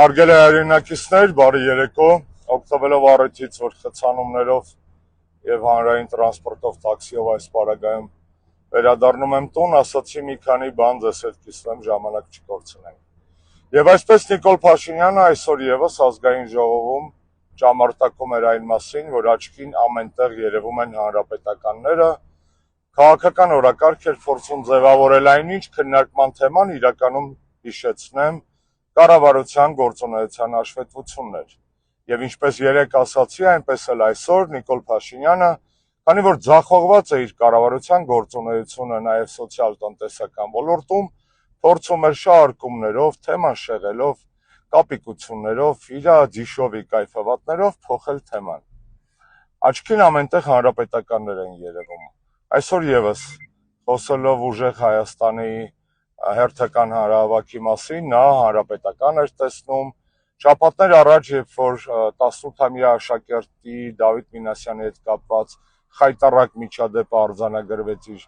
Արգել է հայրենակիցներ, բարի երեկո, օգտվելով առիթից, որ խցանումներով և հանրային տրանսպորտով տաքսիով այս պարագայում վերադառնում եմ տուն, ասացի մի քանի բան ձեզ հետ կիսվեմ, ժամանակ չկորցնենք։ Եվ այսպես Նիկոլ Փաշինյանը այսօր ևս ազգային ժողովում ճամարտակում էր այն մասին, որ աչքին ամենտեղ երևում են հանրապետականները, քաղաքական օրակարգ էր փորձում ձևավորել այնինչ քննարկման թեման իրականում հիշեցնեմ կառավարության գործունեության հաշվետվություններ։ Եվ ինչպես երեկ ասացի, այնպես էլ այսօր Նիկոլ Փաշինյանը, քանի որ ձախողված է իր կառավարության գործունեությունը նաև սոցիալ-տնտեսական ոլորտում, փորձում էր շահարկումներով, թեման շեղելով, կապիկություններով, իր ձիշովի կայֆավատներով փոխել թեման։ Աչքին ամենտեղ հանրապետականներ են երևում։ Այսօր ևս խոսելով ուժեղ Հայաստանի հերթական հանրահավաքի մասին, նա հանրապետական էր տեսնում, շաբաթներ առաջ, երբ որ 18-ամյա աշակերտի Դավիթ Մինասյանի հետ կապված խայտառակ միջադեպը արձանագրվեց իր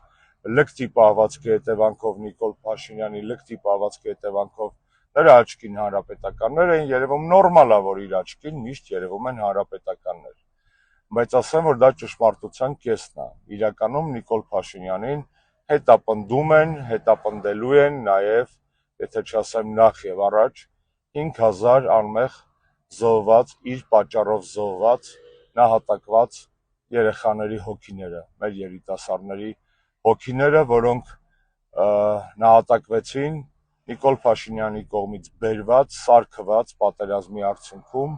լկտի պահվածքի հետևանքով, Նիկոլ Փաշինյանի լկտի պահվածքի հետևանքով, նրա աչքին հանրապետականներ են երևում, նորմալ է, որ իր աչքին միշտ երևում են հանրապետականներ, բայց ասեմ, որ դա ճշմարտության կեսն է, իրականում Նիկոլ Փաշինյանին հետապնդում են, հետապնդելու են նաև, եթե չասեմ նախ եւ առաջ, 5000 անմեղ զոհված, իր պատճառով զոհված, նահատակված երեխաների հոգիները, մեր երիտասարդների հոգիները, որոնք նահատակվեցին Նիկոլ Փաշինյանի կողմից բերված, սարքված պատերազմի արդյունքում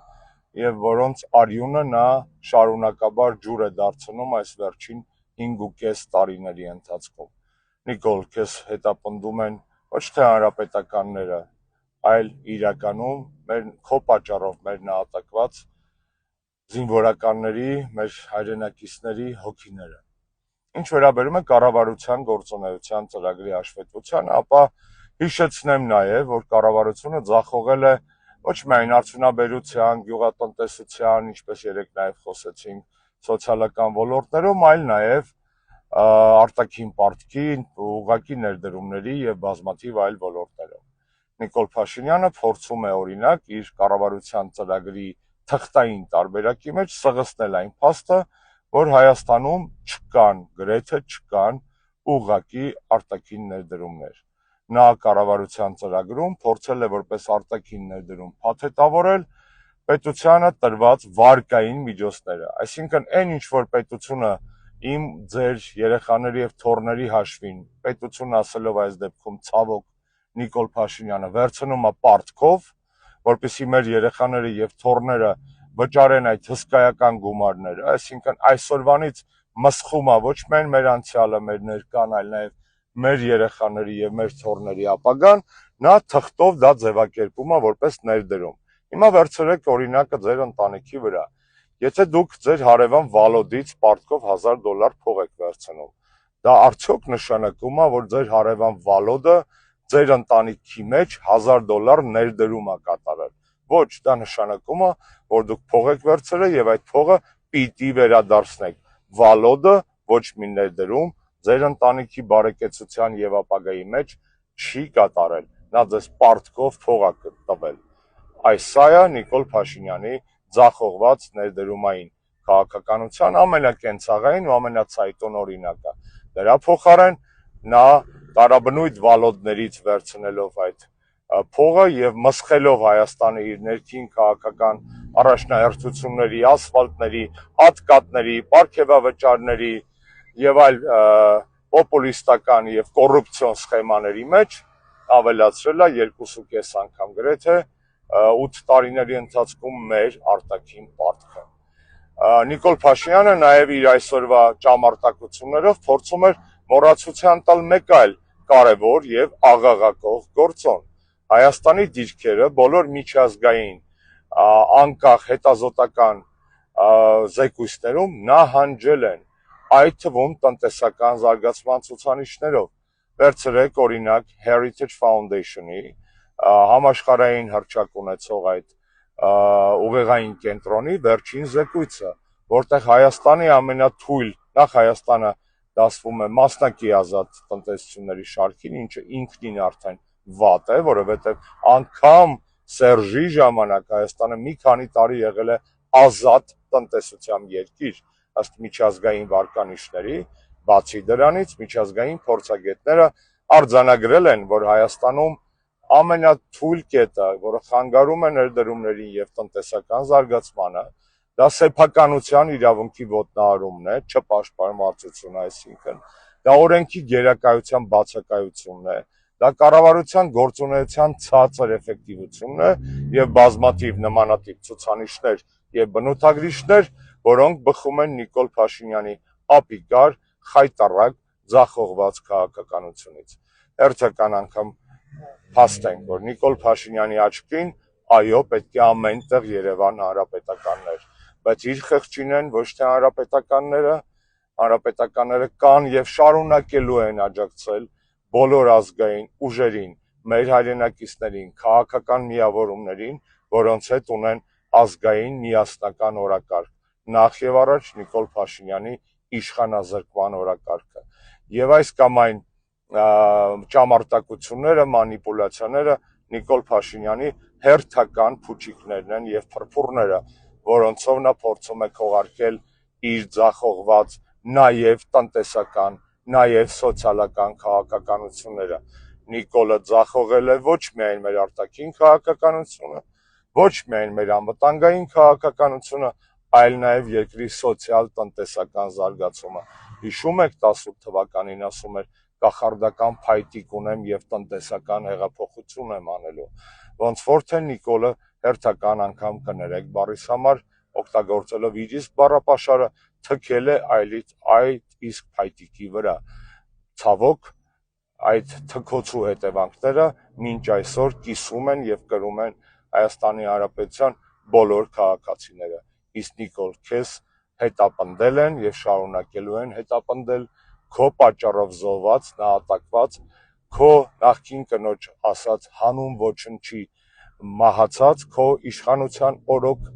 եւ որոնց արյունը նա շարունակաբար ջուր է դարձնում այս վերջին 5.5 տարիների ընթացքում։ Նիկոլ, քեզ հետապնդում են ոչ թե հանրապետականները, այլ իրականում քո պատճառով մեր նահատակված զինվորականների, մեր հայրենակիցների հոգիները։ Ինչ վերաբերում է կառավարության գործունեության ծրագրի հաշվետվությանը, ապա հիշեցնեմ նաև, որ կառավարությունը ձախողել է ոչ միայն արդյունաբերության, գյուղատնտեսության, ինչպես երեք նաև խոսեցինք, սոցիալական ոլորտներում, այլ նաև արտաքին պարտքի, ուղղակի ներդրումների եւ բազմաթիվ այլ ոլորտներով։ Նիկոլ Փաշինյանը փորձում է օրինակ իր կառավարության ծրագրի թղթային տարբերակի մեջ սղացնել այն փաստը, որ Հայաստանում չկան, գրեթե չկան ուղղակի արտաքին ներդրումներ։ Նա կառավարության ծրագրում փորձել է որպես արտաքին ներդրում փաթեթավորել պետությանը տրված վարկային միջոցները, այսինքն այն ինչ որ պետությունը իմ ձեր երեխաների եւ թոռների հաշվին, պետությունը ասելով այս դեպքում ցավոք Նիկոլ Փաշինյանը վերցնում է պարտքով, որպեսզի մեր երեխաները եւ թոռները վճարեն այդ հսկայական գումարները, այսինքն այսօրվանից մսխում է ոչ միայն մեր անցյալը, մեր ներկան, այլ նաեւ մեր երեխաների եւ մեր թոռների ապագան, նա թղթով դա ձևակերպում է որպես ներդրում։ Հիմա վերցրեք օրինակը ձեր ընտանիքի վրա։ Եթե դուք ձեր հարևան Վալոդից պարտքով $1000 փող եք վերցնում, դա արդյոք նշանակում է, որ ձեր հարևան Վալոդը ձեր ընտանիքի մեջ $1000 ներդրում է կատարել։ Ոչ, դա նշանակում է, որ դուք փող եք վերցրել եւ այդ փողը պիտի վերադարձնեք։ Վալոդը ոչ մի ներդրում ձեր ընտանիքի բարեկեցության եւ ապագայի մեջ չի կատարել։ Նա ձեզ պարտքով փող է տվել։ Այս սա է Նիկոլ Փաշինյանի ձախողված ներդրումային քաղաքականության ամենակենցաղային ու ամենացայտուն օրինակը։ Դրա փոխարեն նա տարաբնույթ վալոդներից վերցնելով այդ փողը եւ մսխելով Հայաստանի իր ներքին քաղաքական առաջնահերթությունների, ասֆալտների, ատկատների, պարգևավճարների եւ այլ պոպուլիստական եւ կոռուպցիոն սխեմաների մեջ ավելացրել է 2.5 անգամ գրեթե 8 տարիների ընթացքում մեր արտաքին պարտքը։ Նիկոլ Փաշինյանը նաև իր այսօրվա ճամարտակություններով փորձում էր մոռացության տալ մեկ այլ կարևոր եւ աղաղակող գործոն։ Հայաստանի դիրքերը բոլոր միջազգային անկախ հետազոտական զեկույցներում նահանջել են, այդ թվում տնտեսական զարգացման ցուցանիշներով։ Վերցրեք օրինակ Heritage Foundation-ի համաշխարհային հռչակ ունեցող այդ ուղեղային կենտրոնի վերջին զեկույցը, որտեղ Հայաստանի ամենաթույլ, նախ Հայաստանը դասվում է մասնակի ազատ տնտեսությունների շարքին, ինչը ինքնին արդեն վատ է, որովհետև անգամ Սերժի ժամանակ Հայաստանը մի քանի տարի եղել է ազատ տնտեսությամբ երկիր ըստ միջազգային վարկանիշների, բացի դրանից միջազգային փորձագետները արձանագրել են, որ Հայաստանում ամենաթույլ կետը, որը խանգարում է ներդրումներին եւ տնտեսական զարգացմանը, դա սեփականության իրավունքի ոտնահարումն է, չպաշտպանվածություն, այսինքն դա օրենքի գերակայության բացակայությունն է, դա կառավարության գործունեության ցածր էֆեկտիվությունն է եւ բազմաթիվ նմանատիպ ցուցանիշներ եւ բնութագրիչներ, որոնք բխում են Նիկոլ Փաշինյանի ապիկար, խայտառակ, ձախողված քաղաքականությունից։ Հերթական անգամ փաստենք, որ Նիկոլ Փաշինյանի աչքին այո, պետք է ամենտեղ Երևան հանրապետականներ, բայց իր խղճին են ոչ թե հանրապետականները կան եւ շարունակելու են աջակցել բոլոր ազգային ուժերին, մեր հայրենակիցներին, քաղաքական միավորումներին, որոնց հետ ունեն ազգային միասնական օրակարգ, նախ եւ առաջ Նիկոլ Փաշինյանի իշխանազրկման օրակարգը։ Եվ այս կամ այն ճամարտակությունները, մանիպուլյացիաները Նիկոլ Փաշինյանի հերթական փուչիկներն են եւ փրփուրները, որոնցով նա փորձում է քողարկել իր ձախողված նաեւ տնտեսական, նաեւ սոցիալական քաղաքականությունները։ Նիկոլը ձախողել է ոչ միայն մեր արտաքին քաղաքականությունը, ոչ միայն մեր անվտանգային քաղաքականությունը, այլ նաեւ երկրի սոցիալ-տնտեսական զարգացումը։ Հիշում եք 18 թվականին ասում էր կախարդական փայտիկ ունեմ եւ տնտեսական հեղափոխություն եմ անելու։ Ոնց որ թե Նիկոլը հերթական անգամ կներեք բառիս համար օգտագործելով իր իսկ բառապաշարը թքել է այդ իսկ փայտիկի վրա։ Ցավոք այդ թքոցու հետևանքները մինչ այսօր կիսում են եւ կրում են Հայաստանի Հանրապետության բոլոր քաղաքացիները։ Իսկ Նիկոլ, քեզ հետապնդել են եւ շարունակելու են հետապնդել քո պատճառով զոհված, նահատակված, քո նախկին կնոջ ասած հանուն ոչնչի մահացած, քո իշխանության օրոք,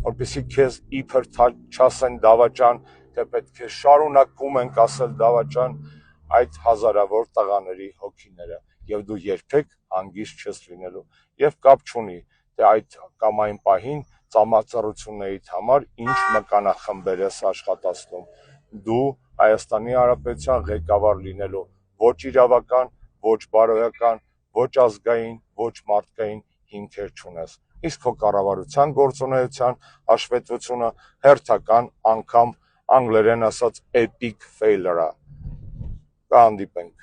որպեսզի քեզ իբր չասեն դավաճան, թե պետք է շարունակում ենք ասել դավաճան այդ հազարավոր տղաների հոգիները եւ դու երբեք հանգիստ չես լինելու եւ կապ չունի թե այդ կամ այն պահին ծամածառություններիդ համար ինչ մկանախմբեր ես աշխատացնում, դու Հայաստանի Հանրապետության ղեկավար լինելու ոչ իրավական, ոչ բարոյական, ոչ ազգային, ոչ մարդկային հիմքեր չունես։ Իսկ քո կառավարության գործունեության հաշվետվությունը հերթական անգամ անգլերեն ասած epic failure-ը։ Կհանդիպենք։